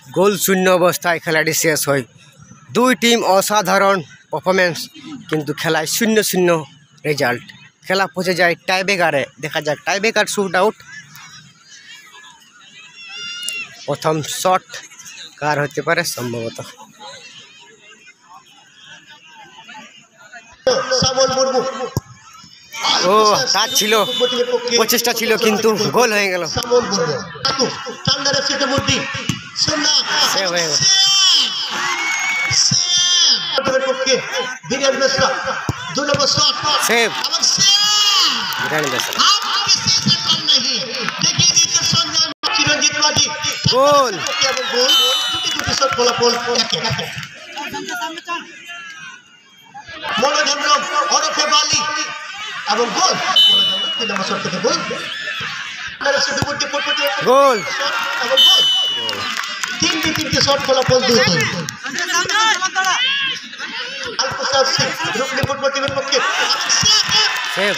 গোল শূন্য অবস্থায় খেলাটি শেষ হয়। দুই টিম অসাধারণ পারফরমেন্স, কিন্তু খেলায় 0-0 রেজাল্ট। খেলা পৌঁছে যায় টাইব্রেকারে। দেখা যাক টাইব্রেকার শুট আউট। প্রথম শট কার হতে পারে? সম্ভবত ও তার ছিল, প্রচেষ্টা ছিল কিন্তু গোল হয়ে গেল। সেভ গোল। গোল। তিনটি শট ফলাফল 2-2। সেভ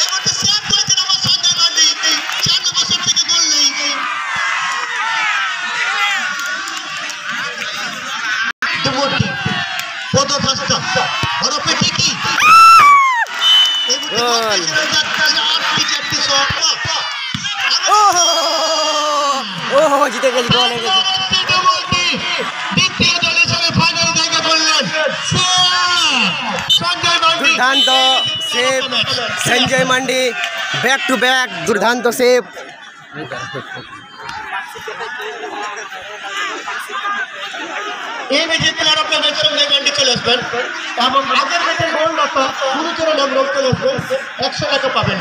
গোল। ও জিতে গেছি, গোল হয়ে গেছে। দুর্দান্ত save Sanjay mandi, back to back দুর্দান্ত সেভ। এই ম্যাচে player of the match Sanjay mandi চলে আসবেন এবং আগের ম্যাচের গোলদাতা গুরুচরণ হেমব্রম চলে আসবেন। 100 টাকা পাবেন।